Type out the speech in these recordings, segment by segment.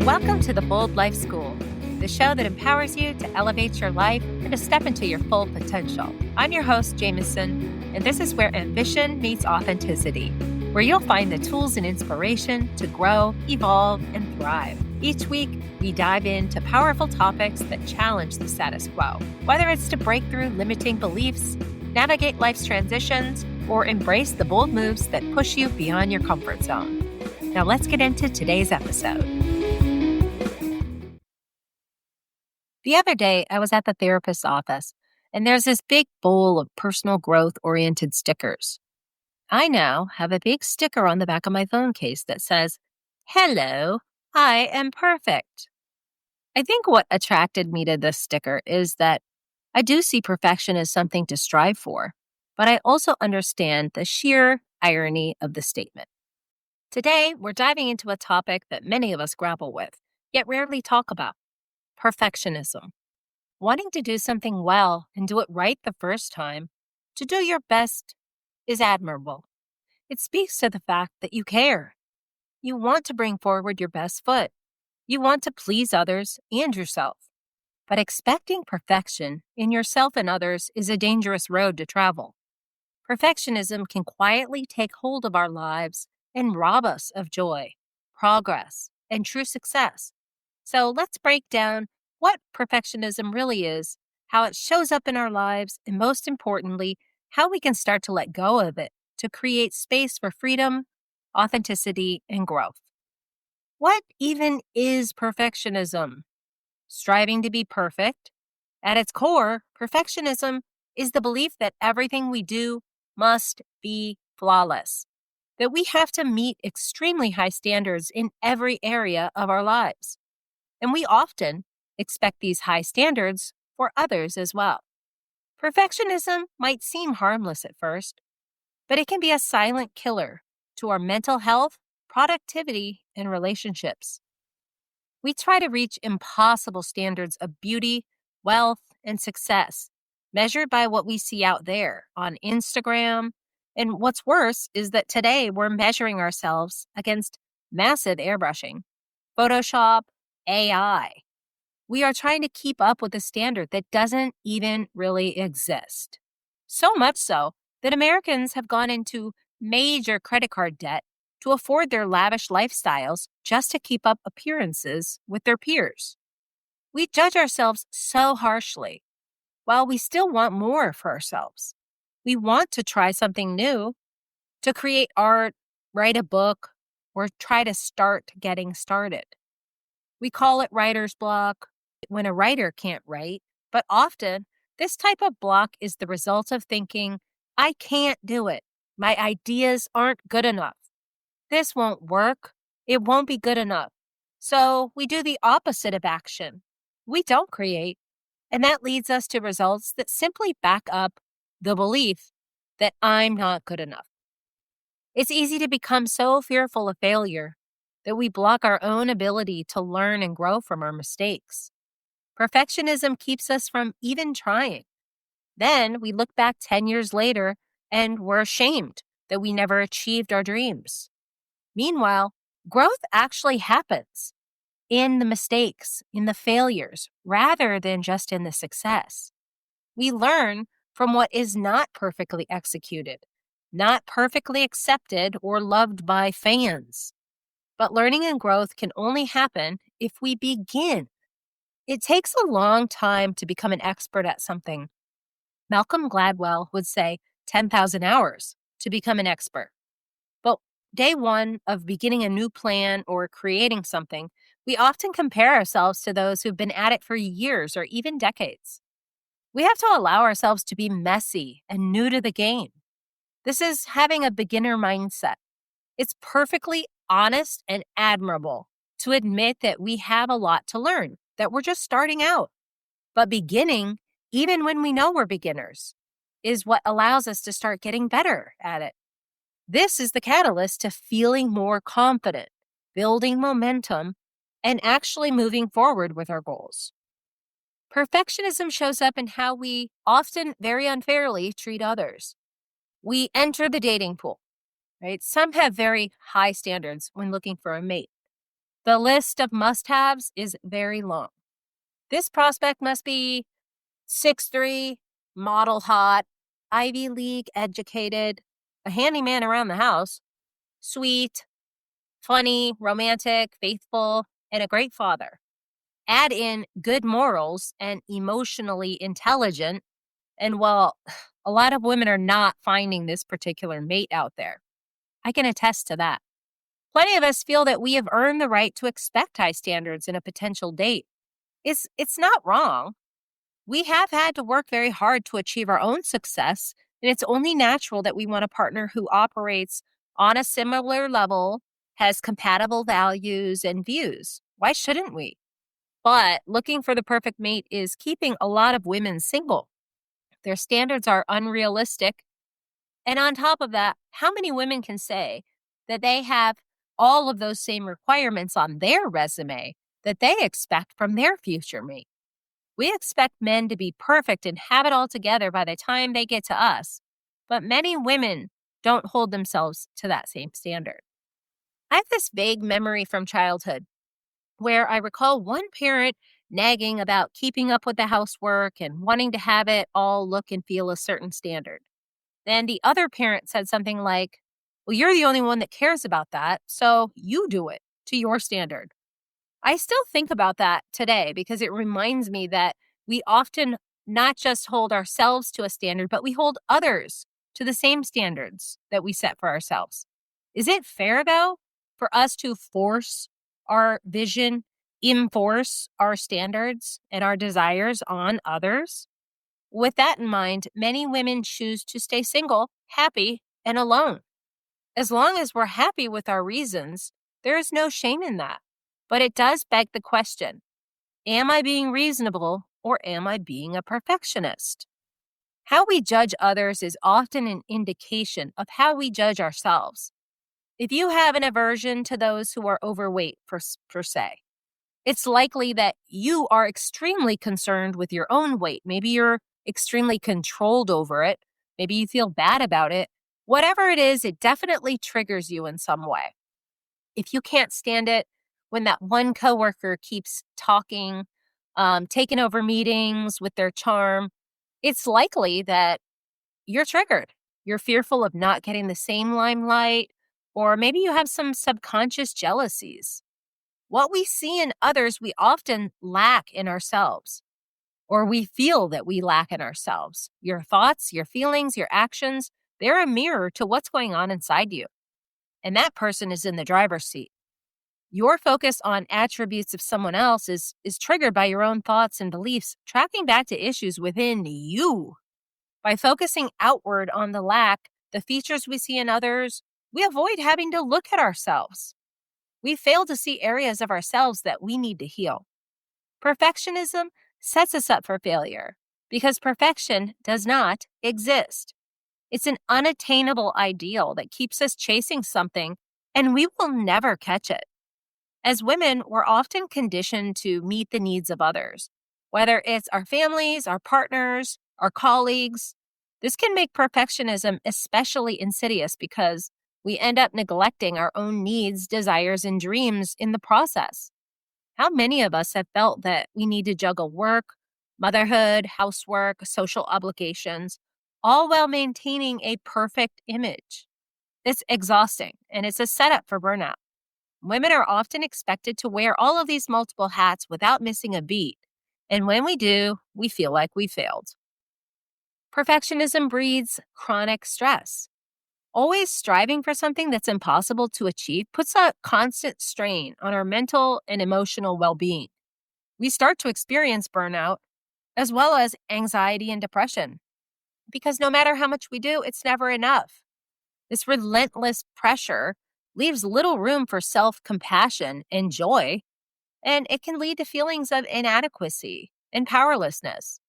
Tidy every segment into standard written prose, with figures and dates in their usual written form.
Welcome to the Bold Life School, the show that empowers you to elevate your life and to step into your full potential. I'm your host, Jameson, and this is where ambition meets authenticity, where you'll find the tools and inspiration to grow, evolve, and thrive. Each week, we dive into powerful topics that challenge the status quo, whether it's to break through limiting beliefs, navigate life's transitions, or embrace the bold moves that push you beyond your comfort zone. Now let's get into today's episode. The other day, I was at the therapist's office, and there's this big bowl of personal growth-oriented stickers. I now have a big sticker on the back of my phone case that says, "Hello, I am perfect." I think what attracted me to this sticker is that I do see perfection as something to strive for, but I also understand the sheer irony of the statement. Today, we're diving into a topic that many of us grapple with, yet rarely talk about: perfectionism. Wanting to do something well and do it right the first time, to do your best, is admirable. It speaks to the fact that you care. You want to bring forward your best foot. You want to please others and yourself. But expecting perfection in yourself and others is a dangerous road to travel. Perfectionism can quietly take hold of our lives and rob us of joy, progress, and true success. So let's break down what perfectionism really is, how it shows up in our lives, and most importantly, how we can start to let go of it to create space for freedom, authenticity, and growth. What even is perfectionism? Striving to be perfect. At its core, perfectionism is the belief that everything we do must be flawless, that we have to meet extremely high standards in every area of our lives. And we often expect these high standards for others as well. Perfectionism might seem harmless at first, but it can be a silent killer to our mental health, productivity, and relationships. We try to reach impossible standards of beauty, wealth, and success, measured by what we see out there on Instagram. And what's worse is that today we're measuring ourselves against massive airbrushing, Photoshop, AI. We are trying to keep up with a standard that doesn't even really exist. So much so that Americans have gone into major credit card debt to afford their lavish lifestyles just to keep up appearances with their peers. We judge ourselves so harshly, while we still want more for ourselves. We want to try something new, to create art, write a book, or try to start getting started. We call it writer's block when a writer can't write, but often this type of block is the result of thinking, "I can't do it. My ideas aren't good enough. This won't work. It won't be good enough." So we do the opposite of action. We don't create, and that leads us to results that simply back up the belief that I'm not good enough. It's easy to become so fearful of failure that we block our own ability to learn and grow from our mistakes. Perfectionism keeps us from even trying. Then we look back 10 years later and we're ashamed that we never achieved our dreams. Meanwhile, growth actually happens in the mistakes, in the failures, rather than just in the success. We learn from what is not perfectly executed, not perfectly accepted or loved by fans. But learning and growth can only happen if we begin. It takes a long time to become an expert at something. Malcolm Gladwell would say 10,000 hours to become an expert. But day one of beginning a new plan or creating something, we often compare ourselves to those who've been at it for years or even decades. We have to allow ourselves to be messy and new to the game. This is having a beginner mindset. It's perfectly honest and admirable to admit that we have a lot to learn, that we're just starting out. But beginning, even when we know we're beginners, is what allows us to start getting better at it. This is the catalyst to feeling more confident, building momentum, and actually moving forward with our goals. Perfectionism shows up in how we often very unfairly treat others. We enter the dating pool, right? Some have very high standards when looking for a mate. The list of must-haves is very long. This prospect must be 6'3", model hot, Ivy League educated, a handyman around the house, sweet, funny, romantic, faithful, and a great father. Add in good morals and emotionally intelligent, and well, a lot of women are not finding this particular mate out there. I can attest to that. Plenty of us feel that we have earned the right to expect high standards in a potential date. It's not wrong. We have had to work very hard to achieve our own success, and it's only natural that we want a partner who operates on a similar level, has compatible values and views. Why shouldn't we? But looking for the perfect mate is keeping a lot of women single. Their standards are unrealistic. And on top of that, how many women can say that they have all of those same requirements on their resume that they expect from their future mate? We expect men to be perfect and have it all together by the time they get to us, but many women don't hold themselves to that same standard. I have this vague memory from childhood where I recall one parent nagging about keeping up with the housework and wanting to have it all look and feel a certain standard. Then the other parent said something like, "Well, you're the only one that cares about that, so you do it to your standard." I still think about that today because it reminds me that we often not just hold ourselves to a standard, but we hold others to the same standards that we set for ourselves. Is it fair, though, for us to force our vision, enforce our standards and our desires on others? With that in mind, many women choose to stay single, happy, and alone. As long as we're happy with our reasons, there is no shame in that. But it does beg the question, am I being reasonable or am I being a perfectionist? How we judge others is often an indication of how we judge ourselves. If you have an aversion to those who are overweight, per se, it's likely that you are extremely concerned with your own weight. Maybe you're extremely controlled over it. Maybe you feel bad about it. Whatever it is, it definitely triggers you in some way. If you can't stand it when that one coworker keeps talking, taking over meetings with their charm, it's likely that you're triggered. You're fearful of not getting the same limelight, or maybe you have some subconscious jealousies. What we see in others, we often lack in ourselves, or we feel that we lack in ourselves. Your thoughts, your feelings, your actions, they're a mirror to what's going on inside you. And that person is in the driver's seat. Your focus on attributes of someone else is triggered by your own thoughts and beliefs, tracking back to issues within you. By focusing outward on the lack, the features we see in others, we avoid having to look at ourselves. We fail to see areas of ourselves that we need to heal. Perfectionism sets us up for failure because perfection does not exist. It's an unattainable ideal that keeps us chasing something, and we will never catch it. As women, we're often conditioned to meet the needs of others, whether it's our families, our partners, our colleagues. This can make perfectionism especially insidious because we end up neglecting our own needs, desires, and dreams in the process. How many of us have felt that we need to juggle work, motherhood, housework, social obligations, all while maintaining a perfect image? It's exhausting, and it's a setup for burnout. Women are often expected to wear all of these multiple hats without missing a beat. And when we do, we feel like we failed. Perfectionism breeds chronic stress. Always striving for something that's impossible to achieve puts a constant strain on our mental and emotional well-being. We start to experience burnout as well as anxiety and depression because no matter how much we do, it's never enough. This relentless pressure leaves little room for self-compassion and joy, and it can lead to feelings of inadequacy and powerlessness.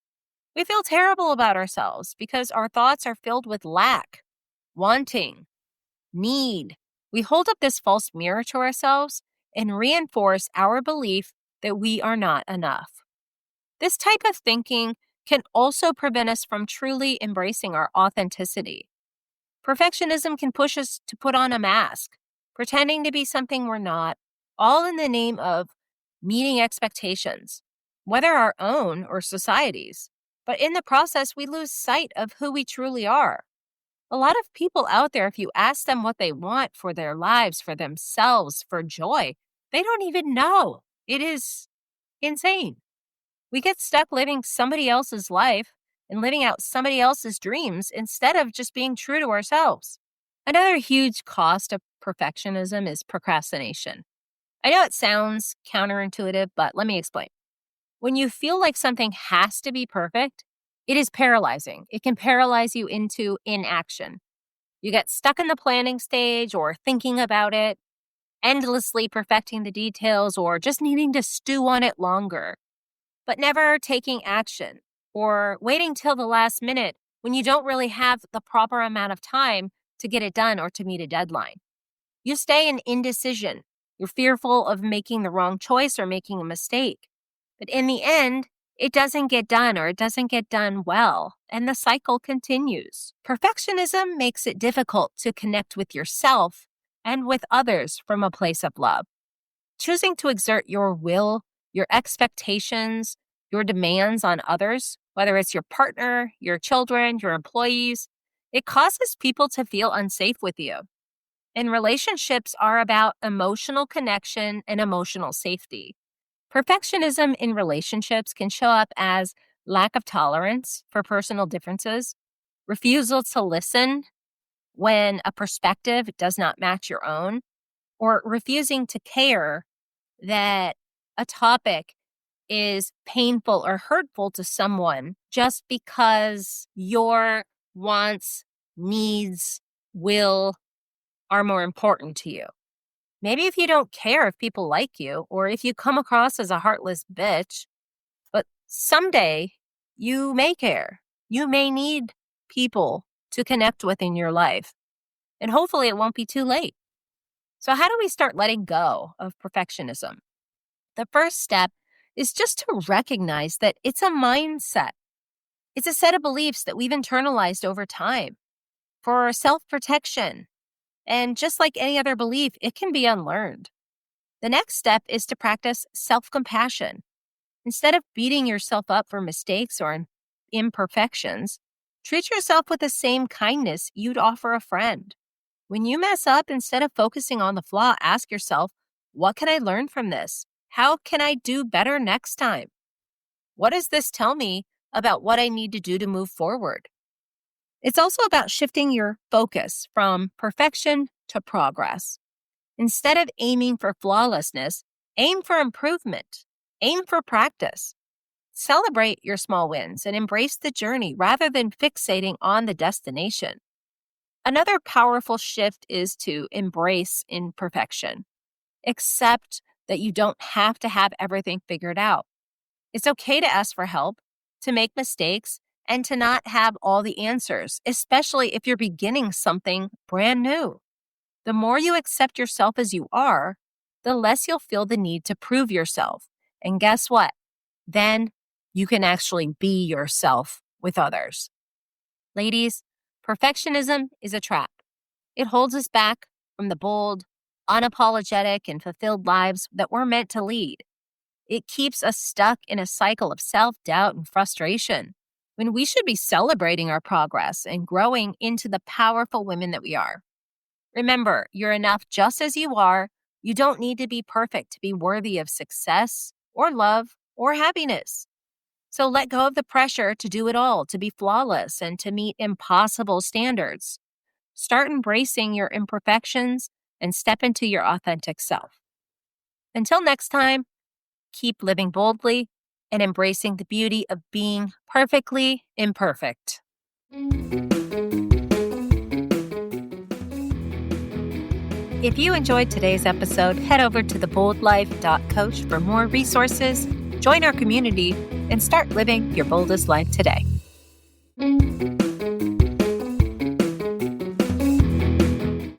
We feel terrible about ourselves because our thoughts are filled with lack, wanting, need. We hold up this false mirror to ourselves and reinforce our belief that we are not enough. This type of thinking can also prevent us from truly embracing our authenticity. Perfectionism can push us to put on a mask, pretending to be something we're not, all in the name of meeting expectations, whether our own or society's. But in the process, we lose sight of who we truly are. A lot of people out there, if you ask them what they want for their lives, for themselves, for joy, they don't even know. It is insane. We get stuck living somebody else's life and living out somebody else's dreams instead of just being true to ourselves. Another huge cost of perfectionism is procrastination. I know it sounds counterintuitive, but let me explain. When you feel like something has to be perfect, it is paralyzing. It can paralyze you into inaction. You get stuck in the planning stage or thinking about it, endlessly perfecting the details or just needing to stew on it longer, but never taking action or waiting till the last minute when you don't really have the proper amount of time to get it done or to meet a deadline. You stay in indecision. You're fearful of making the wrong choice or making a mistake. But in the end, it doesn't get done or it doesn't get done well, and the cycle continues. Perfectionism makes it difficult to connect with yourself and with others from a place of love. Choosing to exert your will, your expectations, your demands on others, whether it's your partner, your children, your employees, it causes people to feel unsafe with you. And relationships are about emotional connection and emotional safety. Perfectionism in relationships can show up as lack of tolerance for personal differences, refusal to listen when a perspective does not match your own, or refusing to care that a topic is painful or hurtful to someone just because your wants, needs, will are more important to you. Maybe if you don't care if people like you or if you come across as a heartless bitch, but someday you may care. You may need people to connect with in your life, and hopefully it won't be too late. So how do we start letting go of perfectionism? The first step is just to recognize that it's a mindset. It's a set of beliefs that we've internalized over time for self-protection. And just like any other belief, it can be unlearned. The next step is to practice self-compassion. Instead of beating yourself up for mistakes or imperfections, treat yourself with the same kindness you'd offer a friend. When you mess up, instead of focusing on the flaw, ask yourself, what can I learn from this? How can I do better next time? What does this tell me about what I need to do to move forward? It's also about shifting your focus from perfection to progress. Instead of aiming for flawlessness, aim for improvement. Aim for practice. Celebrate your small wins and embrace the journey rather than fixating on the destination. Another powerful shift is to embrace imperfection. Accept that you don't have to have everything figured out. It's okay to ask for help, to make mistakes, and to not have all the answers, especially if you're beginning something brand new. The more you accept yourself as you are, the less you'll feel the need to prove yourself. And guess what? Then you can actually be yourself with others. Ladies, perfectionism is a trap. It holds us back from the bold, unapologetic, and fulfilled lives that we're meant to lead. It keeps us stuck in a cycle of self-doubt and frustration when we should be celebrating our progress and growing into the powerful women that we are. Remember, you're enough just as you are. You don't need to be perfect to be worthy of success or love or happiness. So let go of the pressure to do it all, to be flawless, and to meet impossible standards. Start embracing your imperfections and step into your authentic self. Until next time, keep living boldly and embracing the beauty of being perfectly imperfect. If you enjoyed today's episode, head over to theboldlife.coach for more resources, join our community, and start living your boldest life today.